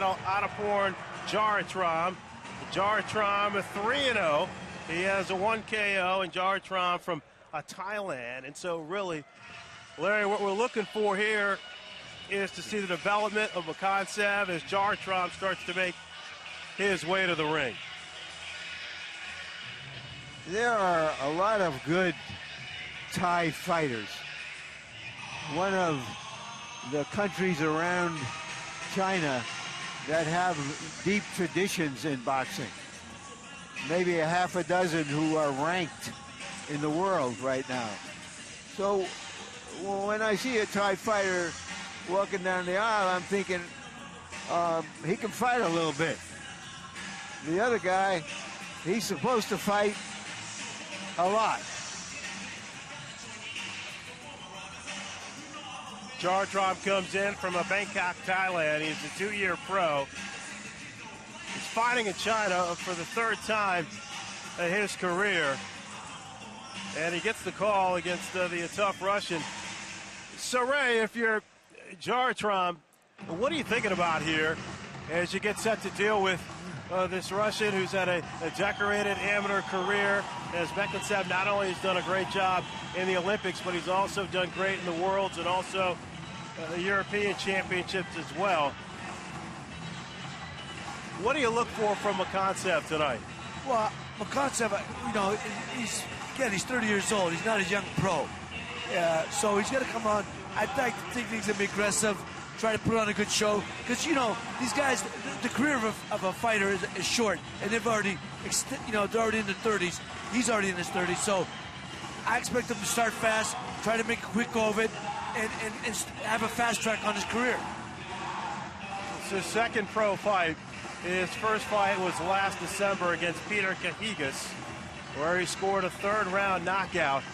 Аттaporna Джаритрама. Джаритрama 3-0. He has a 1 KO, and Jaritram from Thailand. And so really, Larry, what we're looking for here is to see the development of Mechoncev as Jaritram starts to make his way to the ring. There are a lot of good Thai fighters. One of the countries around China that have deep traditions in boxing. Maybe a half a dozen who are ranked in the world right now. So when I see a Thai fighter walking down the aisle, I'm thinking he can fight a little bit. The other guy, he's supposed to fight a lot. Jaritram comes in from Bangkok, Thailand. He's a 2-year pro. He's fighting in China for the 3rd time in his career. And he gets the call against the tough Russian. So, Ray, if you're Jaritram, what are you thinking about here as you get set to deal with this Russian who's had a decorated amateur career? As Mechoncev not only has done a great job in the Olympics, but he's also done great in the Worlds and also the European Championships as well. What do you look for from Mechoncev tonight? Well, Mechoncev, you know, he's 30 years old. He's not a young pro. So he's got to come on. I think he's going to be aggressive, try to put on a good show. Because, you know, these guys, the career of a fighter is short. And they've already, they're already in their 30s. He's already in his 30s. So I expect him to start fast, try to make a quick go of it, and have a fast track on his career. It's his second pro fight. His first fight was last December against Peter Cahigas, where he scored a 3rd-round knockout.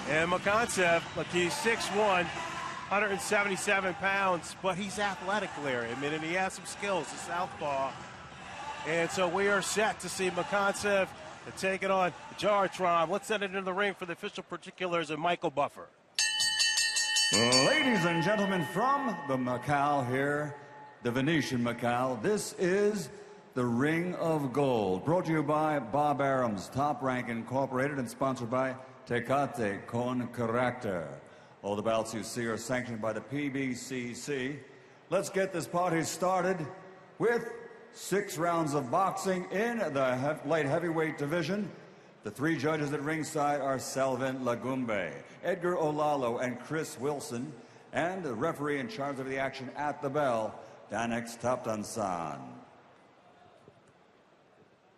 And Mechoncev, look, he's 6'1", 177 pounds, but he's athletic, Larry. I mean, and he has some skills, a southpaw. And so we are set to see Mechoncev take it on Jaritram. Let's send it into the ring for the official particulars of Michael Buffer. Ladies and gentlemen, from the Macau here, the Venetian Macau, this is the Ring of Gold, brought to you by Bob Arum's Top Rank Incorporated and sponsored by Tecate con Carácter. All the bouts you see are sanctioned by the PBCC. Let's get this party started with 6 rounds of boxing in the light heavyweight division. The 3 judges at ringside are Selvin Lagumbe, Edgar Olalo, and Chris Wilson, and the referee in charge of the action at the bell, Danex Taptansan.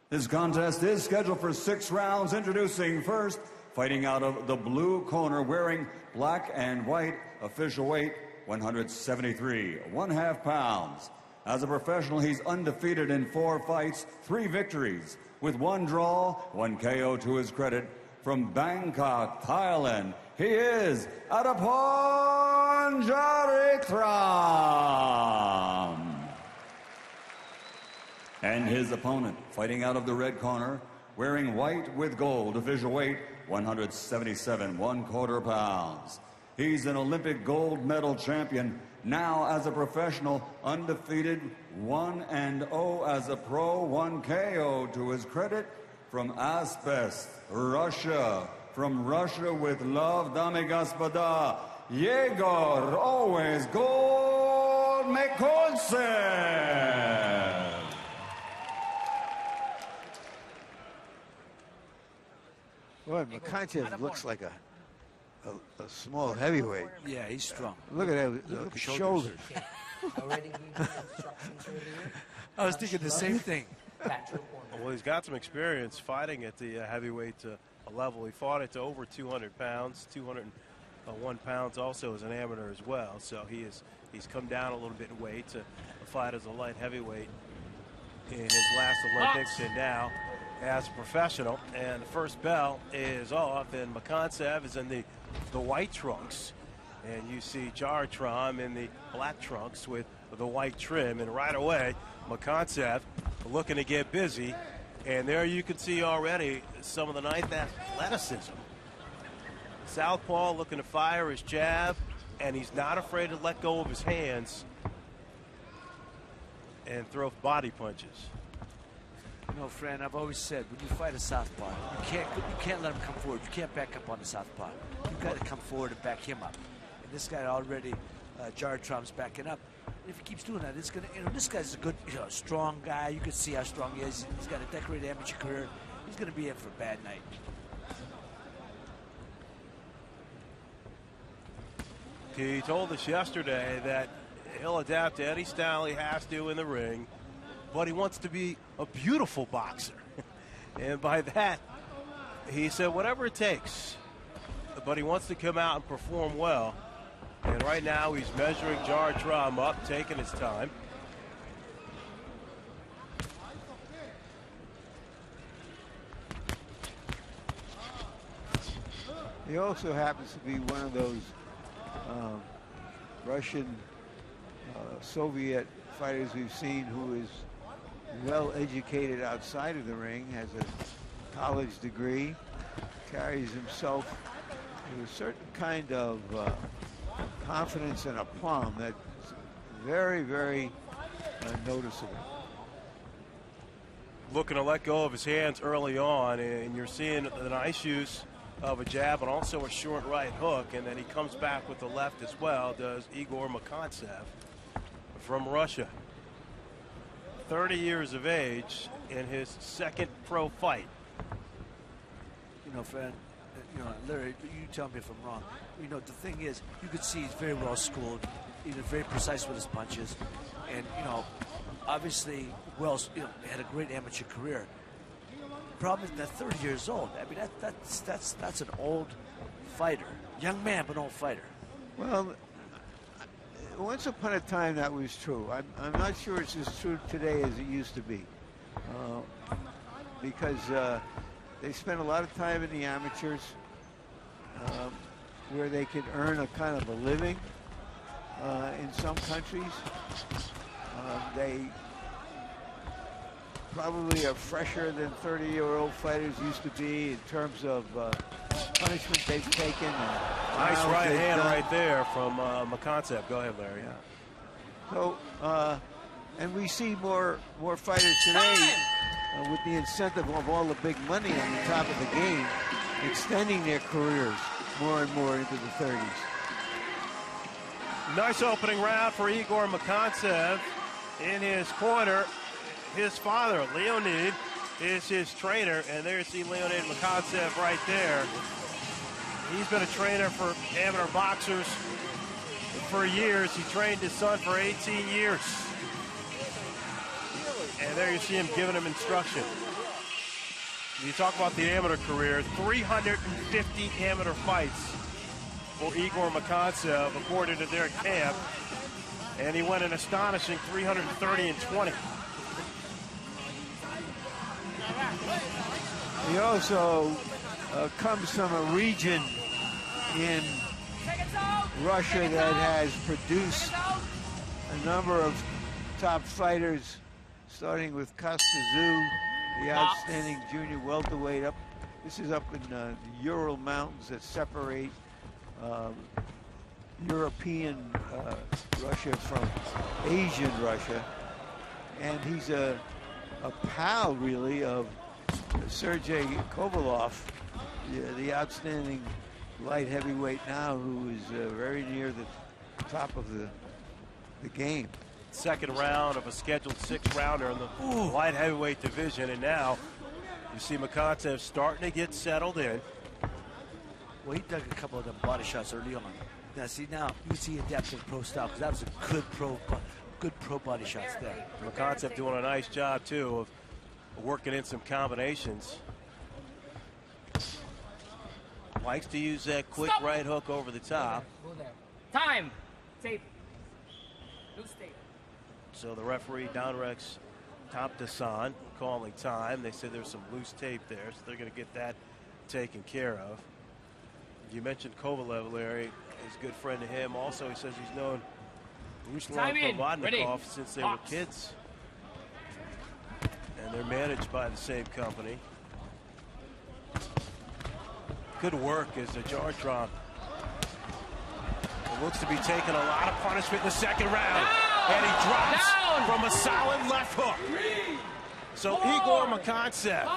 This contest is scheduled for 6 rounds. Introducing first, fighting out of the blue corner, wearing black and white, official weight 173.5 pounds. As a professional, he's undefeated in 4 fights, 3 victories, with 1 draw, 1 KO to his credit. From Bangkok, Thailand, he is Аттапорна Джаритрама. And his opponent, fighting out of the red corner, wearing white with gold, official weight 177.25 pounds. He's an Olympic gold medal champion, now as a professional, undefeated, 1-0 as a pro, 1 KO to his credit. From Asbest, Russia, from Russia with love, Dame Gospoda, Егор, always gold, Mechoncev. Boy, Mechoncev looks like a small heavyweight. Yeah, he's strong. Look at that, the shoulders. I was thinking the same thing. Well, he's got some experience fighting at the heavyweight level. He fought it to over 200 pounds, 201 pounds also as an amateur as well. So he's come down a little bit in weight to fight as a light heavyweight in his last Olympics and now as a professional. And the first bell is off, and Mechoncev is in the white trunks. And you see Jaritram in the black trunks with the white trim. And right away, Mechoncev looking to get busy. And there you can see already some of the ninth athleticism. Southpaw looking to fire his jab, and he's not afraid to let go of his hands. and throw body punches. You know, Fran, I've always said when you fight a southpaw, you can't let him come forward. You can't back up on the southpaw. You've got to come forward and back him up. And this guy already, Jaritrama's backing up. And if he keeps doing that, it's gonna. You know, this guy's a good, strong guy. You can see how strong he is. He's got a decorated amateur career. He's gonna be in for a bad night. He told us yesterday that he'll adapt to any style he has to in the ring, but he wants to be a beautiful boxer. And by that, he said whatever it takes, but he wants to come out and perform well. And right now he's measuring Jaritrama up, taking his time. He also happens to be one of those Russian, Soviet fighters we've seen who is well educated outside of the ring, has a college degree, carries himself with a certain kind of confidence and aplomb that's very, very noticeable. Looking to let go of his hands early on, and you're seeing the nice use of a jab and also a short right hook, and then he comes back with the left as well, does Егор Mechonцев from Russia. 30 years of age in his second pro fight. You know, Fran, Larry, you tell me if I'm wrong. You know, the thing is, you could see he's very well schooled. He's very precise with his punches, and obviously, had a great amateur career. Problem is that 30 years old. I mean, that's an old fighter, young man but old fighter. Well, once upon a time that was true. I'm not sure it's as true today as it used to be, because they spent a lot of time in the amateurs, where they could earn a kind of a living. In some countries, they probably are fresher than 30-year-old fighters used to be in terms of punishment they've taken. And nice right hand right there from Mechoncev. Go ahead, Larry. Yeah. So, and we see more fighters today with the incentive of all the big money on the top of the game, extending their careers more and more into the 30s. Nice opening round for Егор Mechoncev. In his corner, his father, Leonid, is his trainer, and there's the Leonid Mechoncev right there. He's been a trainer for amateur boxers for years. He trained his son for 18 years. And there you see him giving him instruction. You talk about the amateur career, 350 amateur fights for Егор Mechoncev, according to their camp. And he went an astonishing 330-20. He also comes from a region in Russia that has produced a number of top fighters, starting with Kostazou, the outstanding junior welterweight. This is up in the Ural Mountains that separate European Russia from Asian Russia, and he's a pal, really, of Sergey Kovalov, the outstanding light heavyweight now, who is very near the top of the game. Second round of a scheduled 6-rounder in the light heavyweight division, and now you see Mechoncev starting to get settled in. Well, he dug a couple of them body shots early on. Now, see, now you can see adaptive pro style, because that was a good pro body shots there. Mechoncev doing a nice job too of working in some combinations. Likes to use that quick right hook over the top. Go there. Time. Tape. Loose tape. So the referee, Donrex Topdasan, calling time. They said there's some loose tape there, so they're going to get that taken care of. You mentioned Kovalev, Larry. He's a good friend to him. Also, he says he's known Ruslan Provodnikov since they were kids. And they're managed by the same company. Good work as a Jaritrama. It looks to be taking a lot of punishment in the second round. and he drops Down. from a solid left hook. So Егор Mechoncev 5,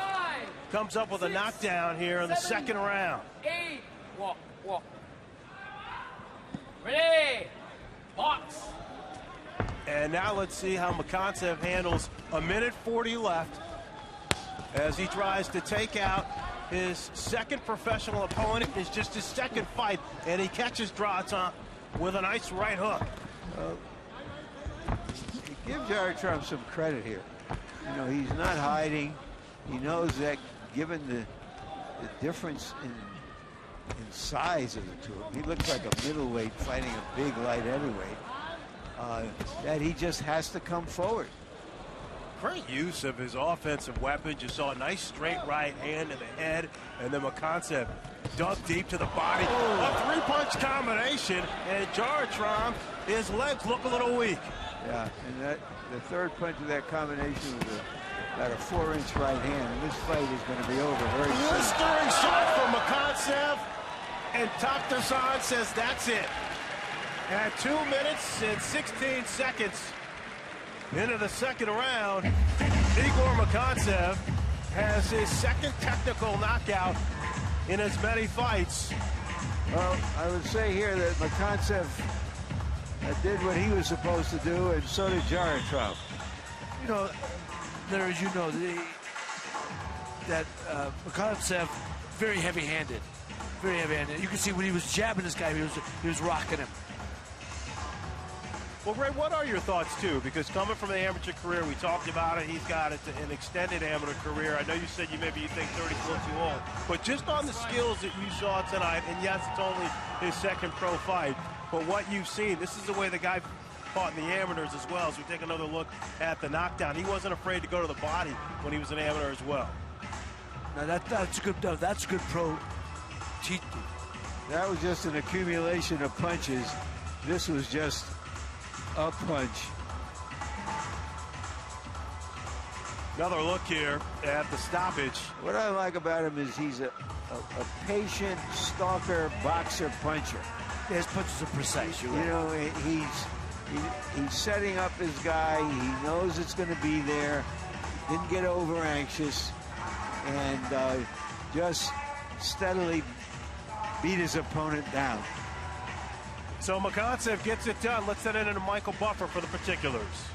comes up with a 6, knockdown here in the 7, second round. 8, walk. Ready, box. And now let's see how Mechoncev handles a minute 40 left as he tries to take out his second professional opponent. It's just his second fight, and he catches Draton with a nice right hook. Give Jaritram some credit here. You know, he's not hiding. He knows that given the difference in size of the two of them, he looks like a middleweight fighting a big light heavyweight, that he just has to come forward. Great use of his offensive weapons. You saw a nice straight right hand to the head, and then Mechoncev dug deep to the body. A three-punch combination, and Jaritram, his legs look a little weak. Yeah, and the third punch of that combination was about a 4-inch right hand, and this fight is going to be over very soon. Blistering shot from Mechoncev, and Takhtarzan says that's it. At 2 minutes and 16 seconds into the second round, Егор Mechoncev has his second technical knockout in as many fights. Well, I would say here that Mechoncev did what he was supposed to do, and so did Jaritram. You know, there, as you know, that Mechoncev, very heavy-handed. Very heavy-handed. You can see when he was jabbing this guy, he was rocking him. Well, Ray, what are your thoughts, too? Because coming from the amateur career, we talked about it. He's got an extended amateur career. I know you said you think 30 is a little too old. But just on the skills that you saw tonight, and yes, it's only his second pro fight, but what you've seen, this is the way the guy fought in the amateurs as well. As we take another look at the knockdown, he wasn't afraid to go to the body when he was an amateur as well. Now that's good. No, that's good pro teaching. That was just an accumulation of punches. This was just a punch. Another look here at the stoppage. What I like about him is he's a patient stalker boxer puncher. His punches are precise. You know, he's setting up his guy. He knows it's going to be there. Didn't get over anxious, and just steadily beat his opponent down. So Mechoncev gets it done. Let's send it into Michael Buffer for the particulars.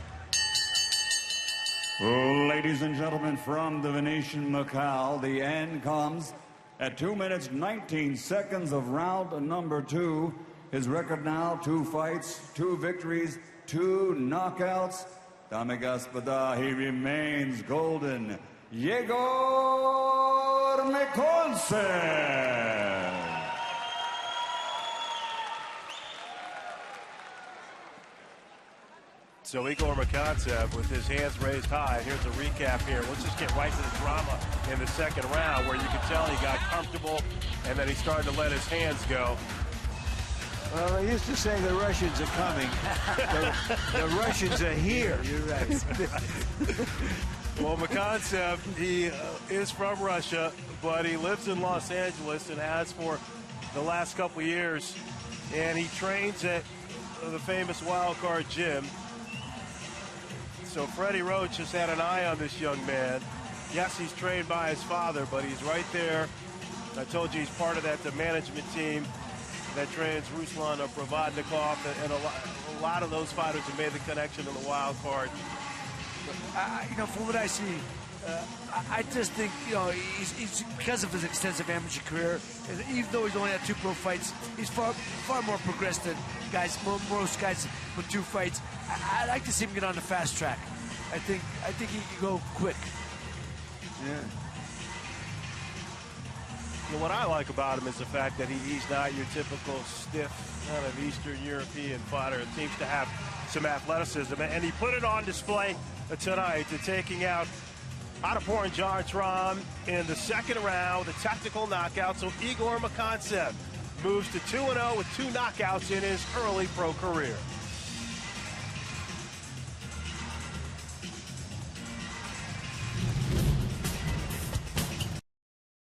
Ladies and gentlemen, from the Venetian Macau, the end comes at 2 minutes 19 seconds of round number 2. His record now: 2 fights, 2 victories, 2 knockouts. Dame Gospoda, he remains golden. Егор Mechoncev. So Егор Mechoncev with his hands raised high. Here's a recap here. Let's just get right to the drama in the second round, where you can tell he got comfortable and then he started to let his hands go. Well, they used to say the Russians are coming. The Russians are here. You're right. Well, Mechoncev, he is from Russia, but he lives in Los Angeles and has for the last couple of years. And he trains at the famous Wild Card Gym. So Freddie Roach has had an eye on this young man. Yes, he's trained by his father, but he's right there. I told you he's part of that the management team that trains Ruslan Provodnikov, and a lot of those fighters have made the connection to the wild card. You know, from what I see, I just think, you know, he's because of his extensive amateur career, and even though he's only had 2 pro fights, he's far more progressed than most guys with 2 fights. I'd like to see him get on the fast track. I think he can go quick. Yeah. You know, what I like about him is the fact that he's not your typical stiff kind of Eastern European fighter. It seems to have some athleticism, and he put it on display tonight, taking out Аттапорна Джаритрама in the second round with a technical knockout. So Егор Mechoncev moves to 2-0 with 2 knockouts in his early pro career.